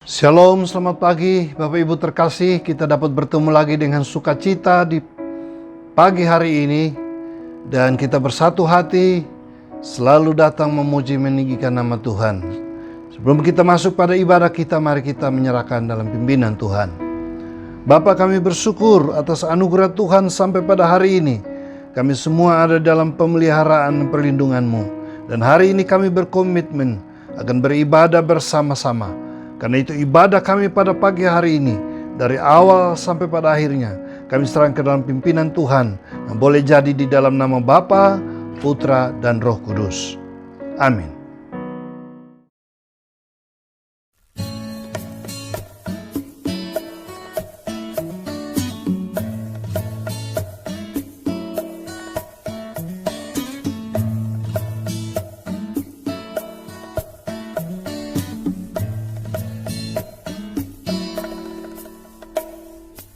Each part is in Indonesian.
Shalom, selamat pagi Bapak Ibu terkasih. Kita dapat bertemu lagi dengan sukacita di pagi hari ini. Dan kita bersatu hati selalu datang memuji meninggikan nama Tuhan. Sebelum kita masuk pada ibadah kita, mari kita menyerahkan dalam pimpinan Tuhan. Bapa, kami bersyukur atas anugerah Tuhan sampai pada hari ini. Kami semua ada dalam pemeliharaan perlindungan-Mu. Dan hari ini kami berkomitmen akan beribadah bersama-sama. Karena itu ibadah kami pada pagi hari ini, dari awal sampai pada akhirnya, kami serahkan ke dalam pimpinan Tuhan, yang boleh jadi di dalam nama Bapa, Putra, dan Roh Kudus. Amin.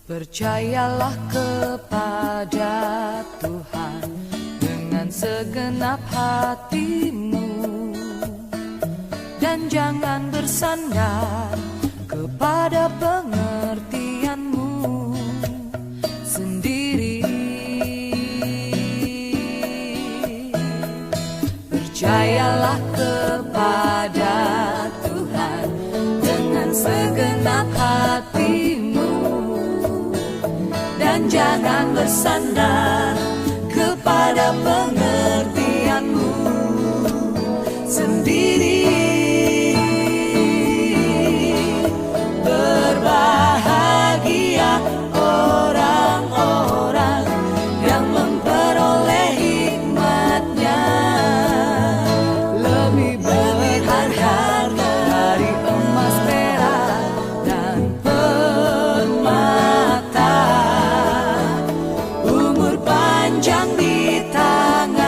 Percayalah kepada Tuhan dengan segenap hatimu, dan jangan bersandar kepada pengertianmu sendiri. Percayalah kepada Tuhan dengan segenap hatimu, dan jangan bersandar kepada pengertianmu sendiri. Berbahagia orang-orang yang memperoleh hikmat-Nya, lebih berharga dari emas, perak, dan permata. Umur panjang di tangan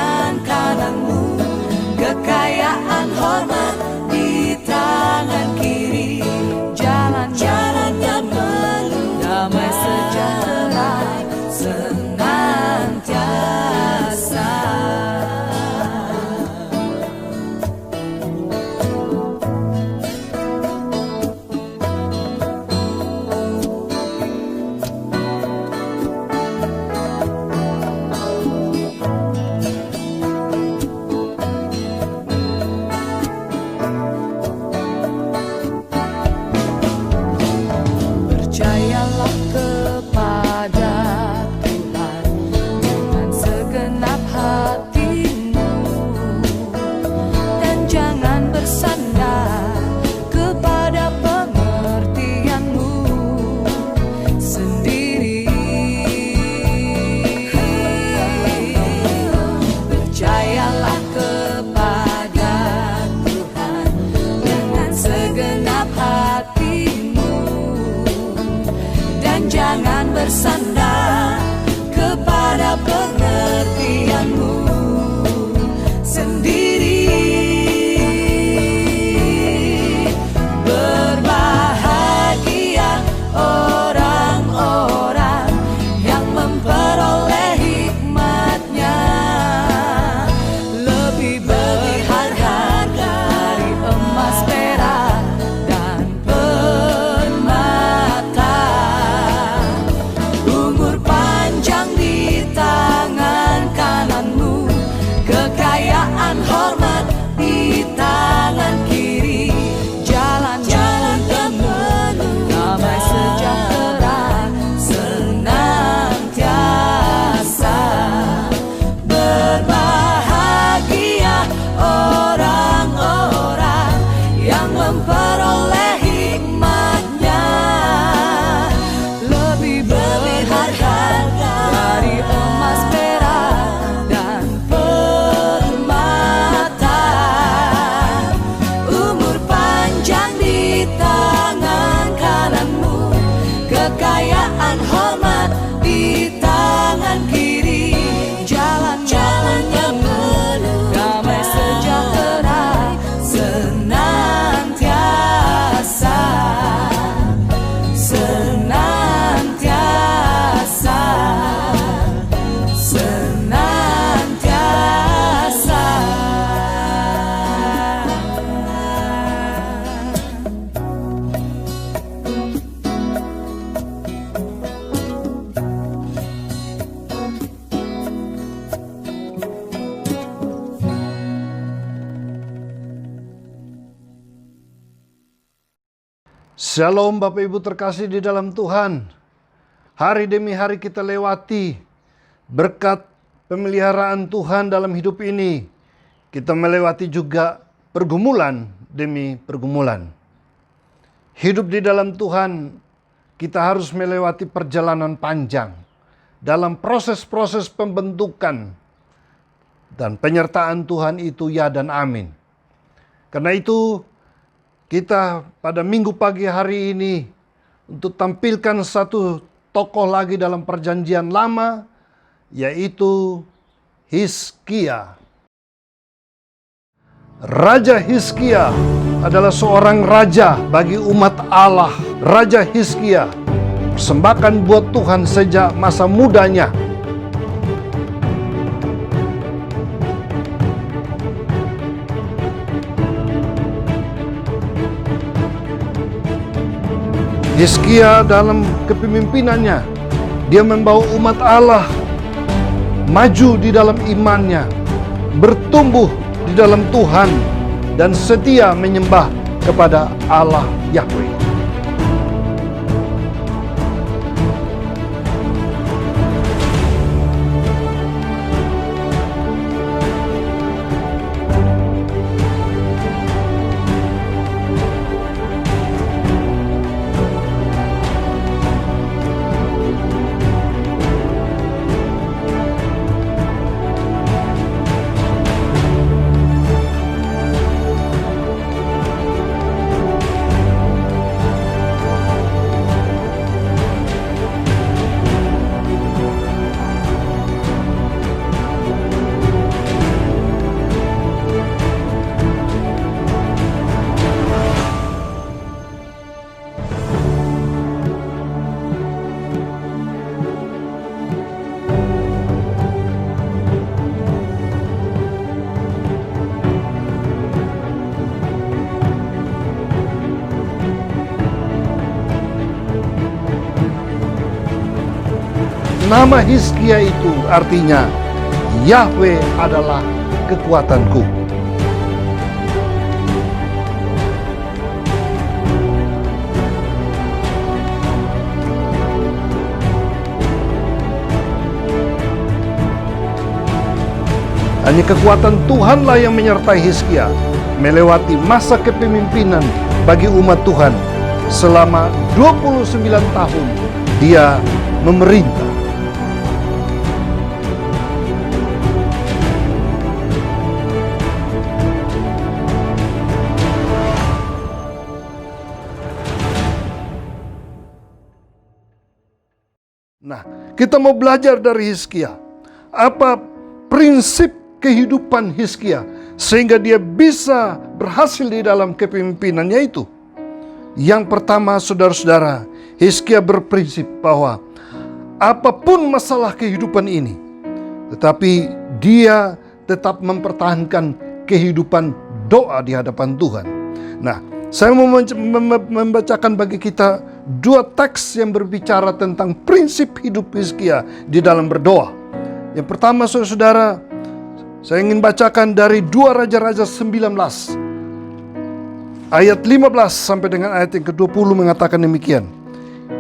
Shalom Bapak Ibu terkasih di dalam Tuhan. Hari demi hari kita lewati berkat pemeliharaan Tuhan dalam hidup ini. Kita melewati juga pergumulan demi pergumulan. Hidup di dalam Tuhan, kita harus melewati perjalanan panjang dalam proses-proses pembentukan, dan penyertaan Tuhan itu ya dan amin. Karena itu kita pada minggu pagi hari ini untuk tampilkan satu tokoh lagi dalam perjanjian lama, yaitu Hizkia. Raja Hizkia adalah seorang raja bagi umat Allah. Raja Hizkia persembahkan buat Tuhan sejak masa mudanya. Hizkia dalam kepemimpinannya, dia membawa umat Allah maju di dalam imannya, bertumbuh di dalam Tuhan, dan setia menyembah kepada Allah Yahweh. Nama Hizkia itu artinya Yahweh adalah kekuatanku. Hanya kekuatan Tuhanlah yang menyertai Hizkia melewati masa kepemimpinan bagi umat Tuhan. Selama 29 tahun dia memerintah. Nah, kita mau belajar dari Hizkia. Apa prinsip kehidupan Hizkia sehingga dia bisa berhasil di dalam kepemimpinannya itu? Yang pertama, saudara-saudara, Hizkia berprinsip bahwa apapun masalah kehidupan ini, tetapi dia tetap mempertahankan kehidupan doa di hadapan Tuhan. Nah, saya mau membacakan bagi kita dua teks yang berbicara tentang prinsip hidup Hizkia di dalam berdoa. Yang pertama, saudara-saudara, saya ingin bacakan dari 2 Raja-Raja 19 ayat 15 sampai dengan ayat yang ke-20 mengatakan demikian.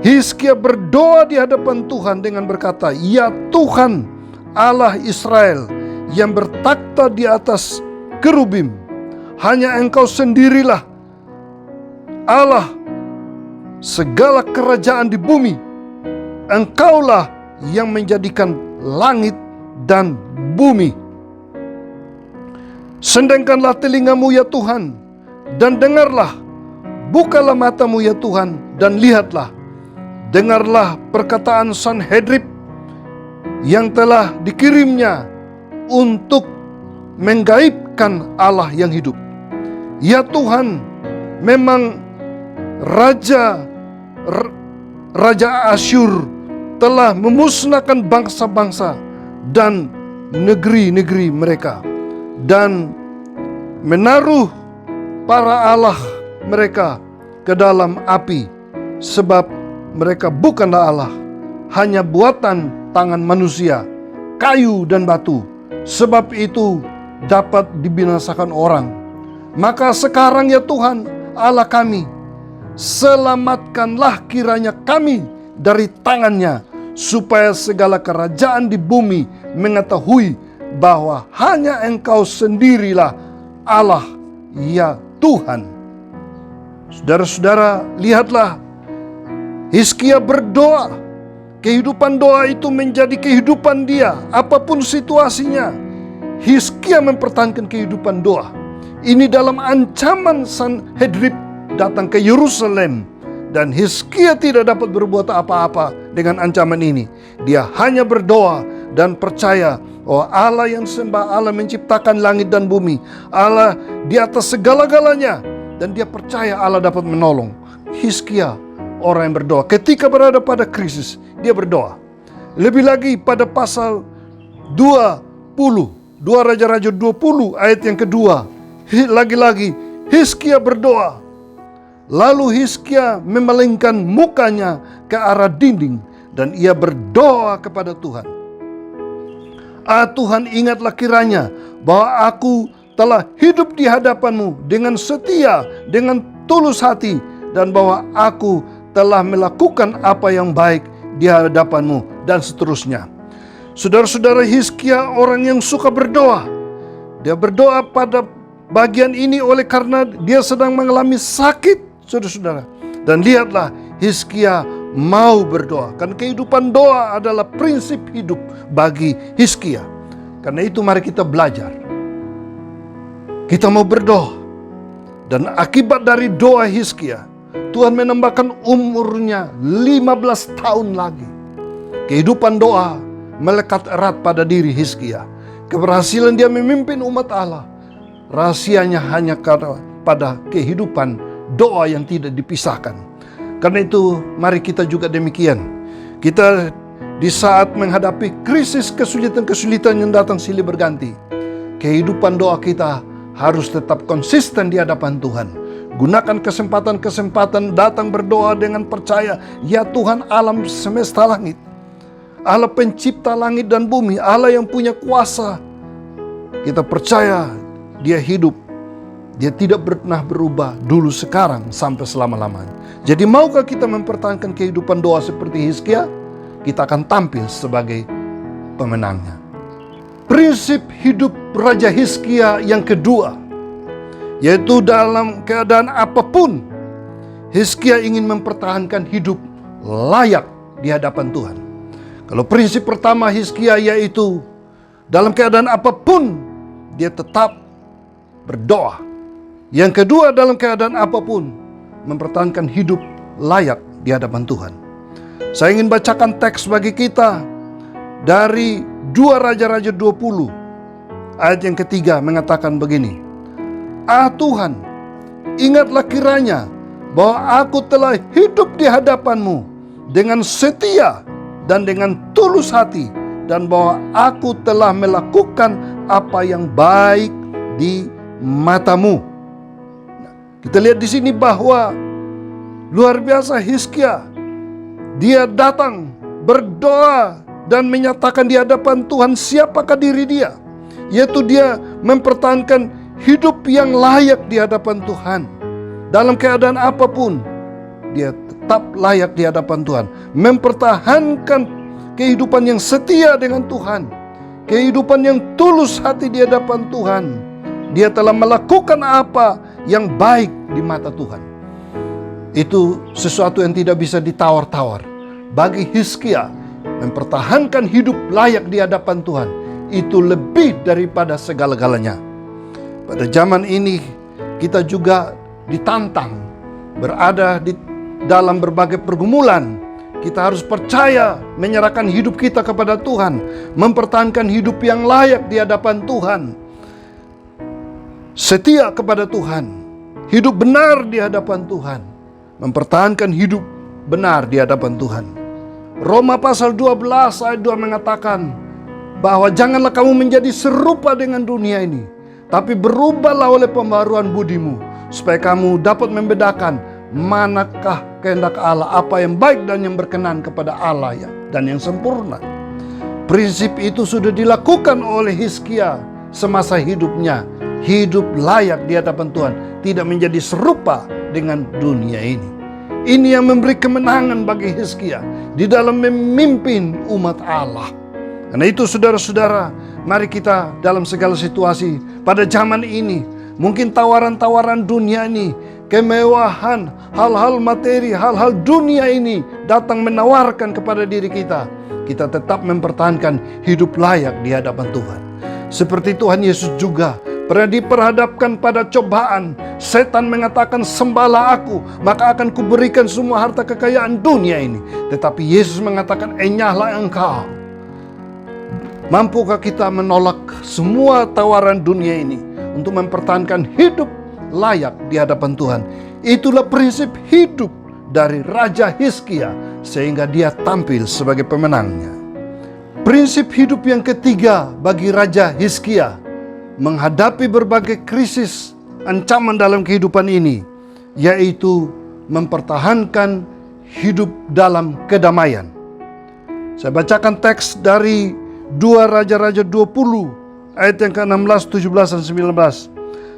Hizkia berdoa di hadapan Tuhan dengan berkata, "Ya Tuhan Allah Israel yang bertakhta di atas kerubim, hanya Engkau sendirilah Allah segala kerajaan di bumi. Engkaulah yang menjadikan langit dan bumi. Sendengkanlah telingamu ya Tuhan, dan dengarlah. Bukalah matamu ya Tuhan, dan lihatlah. Dengarlah perkataan Sanhedrin yang telah dikirimnya untuk menggaibkan Allah yang hidup. Ya Tuhan, memang Raja Asyur telah memusnahkan bangsa-bangsa dan negeri-negeri mereka, dan menaruh para Allah mereka ke dalam api, sebab mereka bukanlah Allah, hanya buatan tangan manusia, kayu dan batu. Sebab itu dapat dibinasakan orang. Maka sekarang ya Tuhan Allah kami, selamatkanlah kiranya kami dari tangannya, supaya segala kerajaan di bumi mengetahui bahwa hanya Engkau sendirilah Allah, ya Tuhan. Saudara-saudara, lihatlah, Hizkia berdoa. Kehidupan doa itu menjadi kehidupan dia, apapun situasinya. Hizkia mempertahankan kehidupan doa. Ini dalam ancaman Sanhedrin datang ke Yerusalem, dan Hizkia tidak dapat berbuat apa-apa dengan ancaman ini. Dia hanya berdoa dan percaya bahwa Allah yang sembah, Allah menciptakan langit dan bumi, Allah di atas segala-galanya, dan dia percaya Allah dapat menolong. Hizkia orang yang berdoa. Ketika berada pada krisis, dia berdoa. Lebih lagi pada pasal 20, 2 Raja-Raja 20 ayat yang kedua, lagi-lagi Hizkia berdoa. Lalu Hizkia memalingkan mukanya ke arah dinding dan ia berdoa kepada Tuhan. Tuhan, ingatlah kiranya bahwa aku telah hidup di hadapan-Mu dengan setia, dengan tulus hati, dan bahwa aku telah melakukan apa yang baik di hadapan-Mu, dan seterusnya. Saudara-saudara, Hizkia orang yang suka berdoa. Dia berdoa pada bagian ini oleh karena dia sedang mengalami sakit, saudara-saudara. Dan lihatlah, Hizkia mau berdoa. Karena kehidupan doa adalah prinsip hidup bagi Hizkia. Karena itu mari kita belajar. Kita mau berdoa. Dan akibat dari doa Hizkia, Tuhan menambahkan umurnya 15 tahun lagi. Kehidupan doa melekat erat pada diri Hizkia. Keberhasilan dia memimpin umat Allah, rahasianya hanya pada kehidupan doa yang tidak dipisahkan. Karena itu mari kita juga demikian. Kita di saat menghadapi krisis kesulitan-kesulitan yang datang silih berganti, kehidupan doa kita harus tetap konsisten di hadapan Tuhan. Gunakan kesempatan-kesempatan datang berdoa dengan percaya, ya Tuhan alam semesta langit, Allah pencipta langit dan bumi, Allah yang punya kuasa. Kita percaya Dia hidup, Dia tidak pernah berubah dulu, sekarang, sampai selama-lamanya. Jadi maukah kita mempertahankan kehidupan doa seperti Hizkia? Kita akan tampil sebagai pemenangnya. Prinsip hidup Raja Hizkia yang kedua, yaitu dalam keadaan apapun, Hizkia ingin mempertahankan hidup layak di hadapan Tuhan. Kalau prinsip pertama Hizkia yaitu dalam keadaan apapun dia tetap berdoa. Yang kedua, dalam keadaan apapun mempertahankan hidup layak di hadapan Tuhan. Saya ingin bacakan teks bagi kita dari 2 Raja-Raja 20 ayat yang ketiga, mengatakan begini. Tuhan, ingatlah kiranya bahwa aku telah hidup di hadapan-Mu dengan setia dan dengan tulus hati, dan bahwa aku telah melakukan apa yang baik di mata-Mu. Kita lihat di sini bahwa luar biasa Hizkia. Dia datang berdoa dan menyatakan di hadapan Tuhan siapakah diri dia. Yaitu dia mempertahankan hidup yang layak di hadapan Tuhan. Dalam keadaan apapun, dia tetap layak di hadapan Tuhan. Mempertahankan kehidupan yang setia dengan Tuhan. Kehidupan yang tulus hati di hadapan Tuhan. Dia telah melakukan apa yang baik di mata Tuhan. Itu sesuatu yang tidak bisa ditawar-tawar. Bagi Hizkia, mempertahankan hidup layak di hadapan Tuhan, itu lebih daripada segala-galanya. Pada zaman ini, kita juga ditantang berada di dalam berbagai pergumulan. Kita harus percaya menyerahkan hidup kita kepada Tuhan, mempertahankan hidup yang layak di hadapan Tuhan, setia kepada Tuhan, hidup benar di hadapan Tuhan, mempertahankan hidup benar di hadapan Tuhan. Roma pasal 12 ayat 2 mengatakan bahwa janganlah kamu menjadi serupa dengan dunia ini, tapi berubahlah oleh pembaruan budimu, supaya kamu dapat membedakan manakah kehendak Allah, apa yang baik dan yang berkenan kepada Allah dan yang sempurna. Prinsip itu sudah dilakukan oleh Hizkia semasa hidupnya. Hidup layak di hadapan Tuhan, tidak menjadi serupa dengan dunia ini. Ini yang memberi kemenangan bagi Hizkia di dalam memimpin umat Allah. Karena itu saudara-saudara, mari kita dalam segala situasi pada zaman ini, mungkin tawaran-tawaran dunia ini, kemewahan, hal-hal materi, hal-hal dunia ini datang menawarkan kepada diri kita. Kita tetap mempertahankan hidup layak di hadapan Tuhan. Seperti Tuhan Yesus juga pernah diperhadapkan pada cobaan. Setan mengatakan, sembahlah aku, maka akan kuberikan semua harta kekayaan dunia ini. Tetapi Yesus mengatakan, enyahlah engkau. Mampukah kita menolak semua tawaran dunia ini untuk mempertahankan hidup layak di hadapan Tuhan? Itulah prinsip hidup dari Raja Hizkia, sehingga dia tampil sebagai pemenangnya. Prinsip hidup yang ketiga bagi Raja Hizkia menghadapi berbagai krisis, ancaman dalam kehidupan ini, yaitu mempertahankan hidup dalam kedamaian. Saya bacakan teks dari 2 Raja-Raja 20 ayat yang ke-16, 17 dan 19.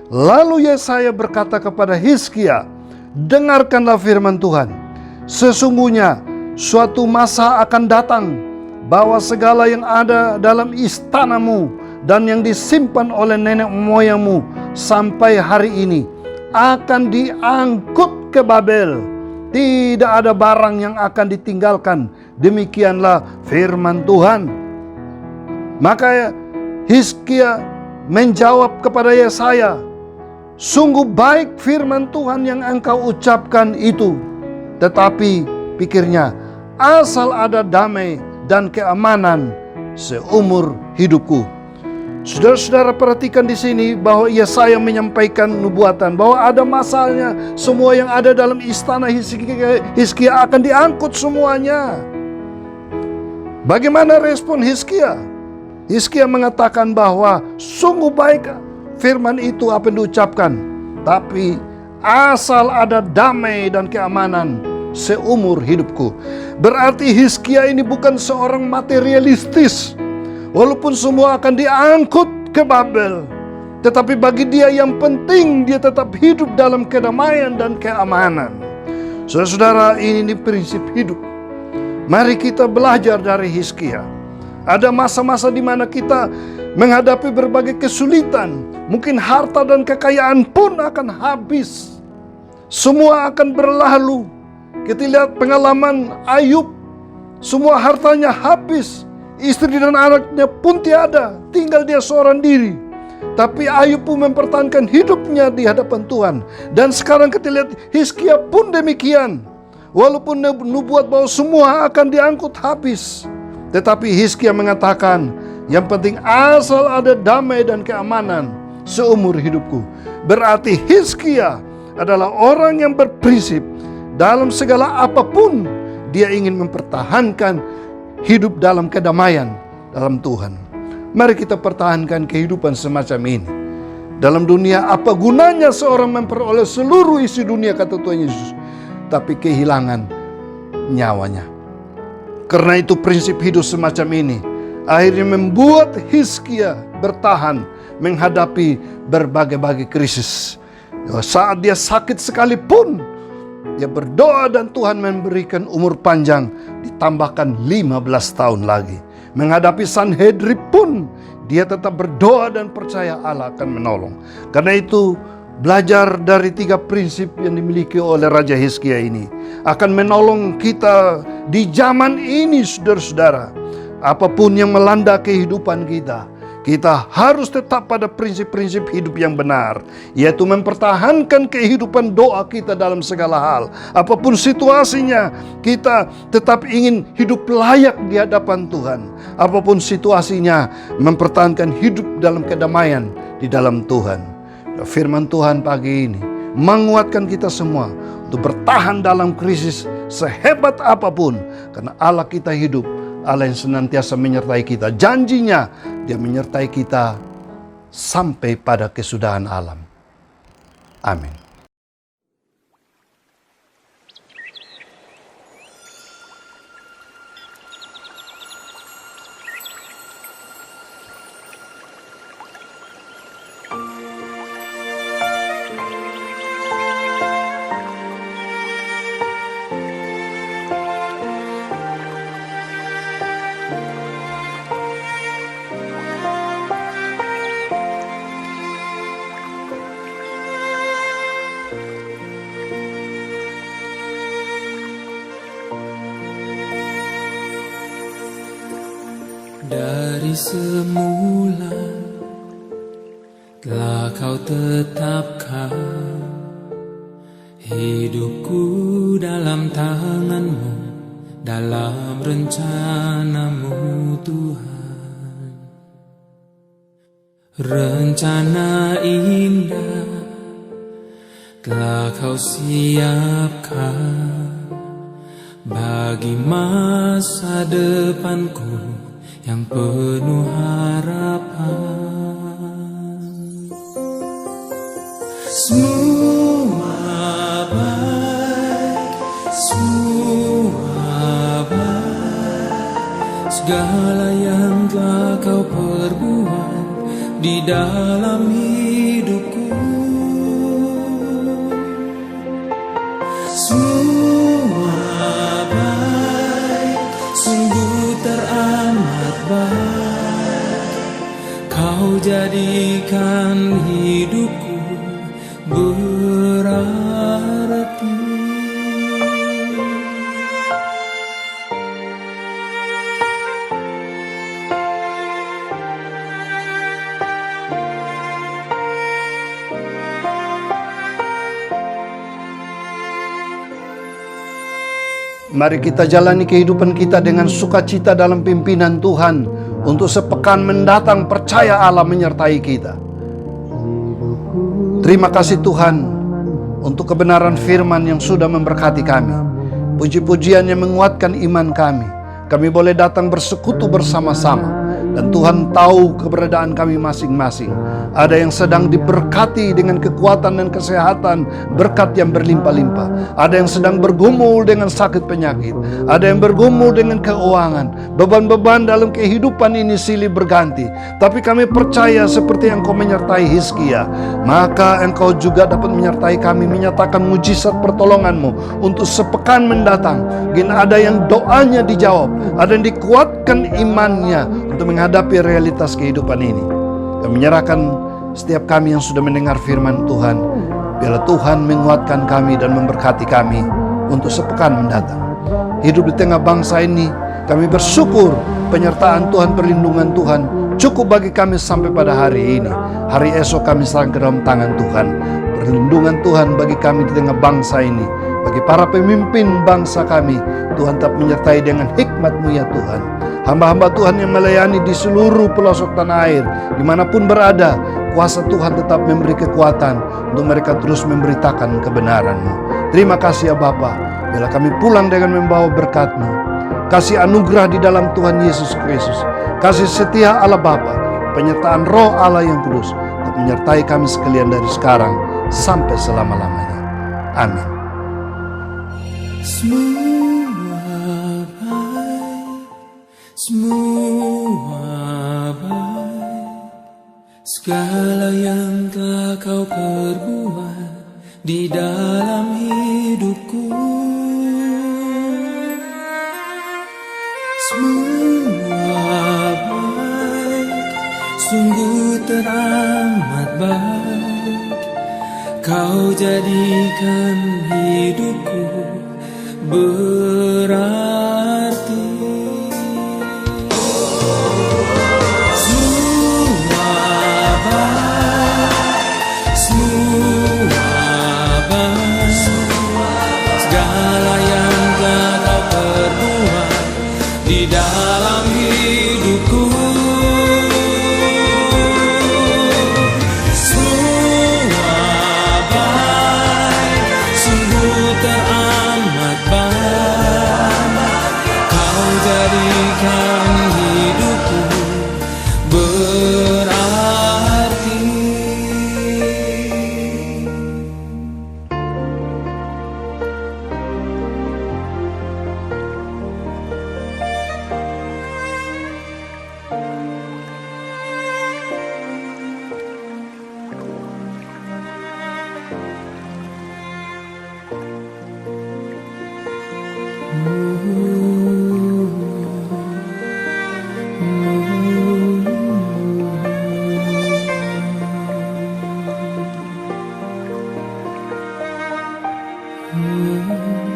Lalu Yesaya berkata kepada Hizkia, dengarkanlah firman Tuhan. Sesungguhnya suatu masa akan datang bahwa segala yang ada dalam istanamu dan yang disimpan oleh nenek moyangmu sampai hari ini akan diangkut ke Babel. Tidak ada barang yang akan ditinggalkan. Demikianlah firman Tuhan. Maka Hizkia menjawab kepada Yesaya, sungguh baik firman Tuhan yang engkau ucapkan itu. Tetapi pikirnya, asal ada damai dan keamanan seumur hidupku. Saudara-saudara, perhatikan di sini bahwa Yesaya menyampaikan nubuatan bahwa ada masanya semua yang ada dalam istana Hizkia akan diangkut semuanya. Bagaimana respon Hizkia? Hizkia mengatakan bahwa sungguh baik firman itu apa yang diucapkan, tapi asal ada damai dan keamanan seumur hidupku. Berarti Hizkia ini bukan seorang materialistis. Walaupun semua akan diangkut ke Babel, tetapi bagi dia yang penting dia tetap hidup dalam kedamaian dan keamanan. Saudara-saudara, ini prinsip hidup. Mari kita belajar dari Hizkia. Ada masa-masa di mana kita menghadapi berbagai kesulitan. Mungkin harta dan kekayaan pun akan habis. Semua akan berlalu. Kita lihat pengalaman Ayub. Semua hartanya habis. Istri dan anaknya pun tiada. Tinggal dia seorang diri. Tapi Ayub pun mempertahankan hidupnya di hadapan Tuhan. Dan sekarang kita lihat Hizkia pun demikian. Walaupun nubuat bahwa semua akan diangkut habis, tetapi Hizkia mengatakan, yang penting asal ada damai dan keamanan seumur hidupku. Berarti Hizkia adalah orang yang berprinsip dalam segala apapun. Dia ingin mempertahankan hidup dalam kedamaian dalam Tuhan. Mari kita pertahankan kehidupan semacam ini. Dalam dunia, apa gunanya seorang memperoleh seluruh isi dunia, kata Tuhan Yesus, tapi kehilangan nyawanya. Karena itu prinsip hidup semacam ini akhirnya membuat Hizkia bertahan menghadapi berbagai-bagai krisis. Saat dia sakit sekalipun, dia berdoa dan Tuhan memberikan umur panjang, ditambahkan 15 tahun lagi. Menghadapi Sanhedrin pun dia tetap berdoa dan percaya Allah akan menolong. Karena itu belajar dari 3 prinsip yang dimiliki oleh Raja Hizkia ini akan menolong kita di zaman ini, saudara-saudara. Apapun yang melanda kehidupan kita, kita harus tetap pada prinsip-prinsip hidup yang benar, yaitu mempertahankan kehidupan doa kita dalam segala hal. Apapun situasinya, kita tetap ingin hidup layak di hadapan Tuhan. Apapun situasinya, mempertahankan hidup dalam kedamaian di dalam Tuhan. Firman Tuhan pagi ini menguatkan kita semua untuk bertahan dalam krisis sehebat apapun, karena Allah kita hidup, Allah yang senantiasa menyertai kita. Janjinya Dia menyertai kita sampai pada kesudahan alam. Amin. Dari semula telah kau tetapkan hidupku dalam tanganmu, dalam rencanamu Tuhan. Rencana indah telah kau siapkan bagi masa depanku yang penuh harapan. Semua baik, semua baik. Segala yang telah kau perbuat di dalam hidupku, semua baik, sungguh teramat baik. Kau jadikan hidupku berarti. Mari kita jalani kehidupan kita dengan sukacita dalam pimpinan Tuhan. Untuk sepekan mendatang percaya Allah menyertai kita. Terima kasih Tuhan untuk kebenaran firman yang sudah memberkati kami. Puji-pujian yang menguatkan iman kami. Kami boleh datang bersekutu bersama-sama. Dan Tuhan tahu keberadaan kami masing-masing. Ada yang sedang diberkati dengan kekuatan dan kesehatan, berkat yang berlimpah-limpah. Ada yang sedang bergumul dengan sakit penyakit. Ada yang bergumul dengan keuangan. Beban-beban dalam kehidupan ini silih berganti. Tapi kami percaya seperti yang Kau menyertai Hizkia, maka Engkau juga dapat menyertai kami, menyatakan mujizat pertolongan-Mu untuk sepekan mendatang. Mungkin ada yang doanya dijawab, ada yang dikuatkan imannya untuk menghadapi realitas kehidupan ini. Kami menyerahkan setiap kami yang sudah mendengar firman Tuhan. Biarlah Tuhan menguatkan kami dan memberkati kami untuk sepekan mendatang. Hidup di tengah bangsa ini, kami bersyukur penyertaan Tuhan, perlindungan Tuhan cukup bagi kami sampai pada hari ini. Hari esok kami serahkan ke dalam tangan Tuhan. Perlindungan Tuhan bagi kami di tengah bangsa ini. Bagi para pemimpin bangsa kami, Tuhan tetap menyertai dengan hikmat-Mu ya Tuhan. Hamba-hamba Tuhan yang melayani di seluruh pelosok tanah air, dimanapun berada, kuasa Tuhan tetap memberi kekuatan untuk mereka terus memberitakan kebenaran-Mu. Terima kasih ya Bapa, bila kami pulang dengan membawa berkat-Mu. Kasih anugerah di dalam Tuhan Yesus Kristus, kasih setia Allah Bapa, penyertaan Roh Allah yang kudus, tetap menyertai kami sekalian dari sekarang sampai selama-lamanya. Amin. Semua baik, semua baik. Segala yang telah kau perbuat di dalam hidupku, semua baik, sungguh teramat baik. Kau jadikan hidupku berarti. Semua baik, semua baik. Segala yang telah kau perbuat di dalam hidupku, semua baik, sungguh teramat baik. Kau jadikan hidupku berarti. Oh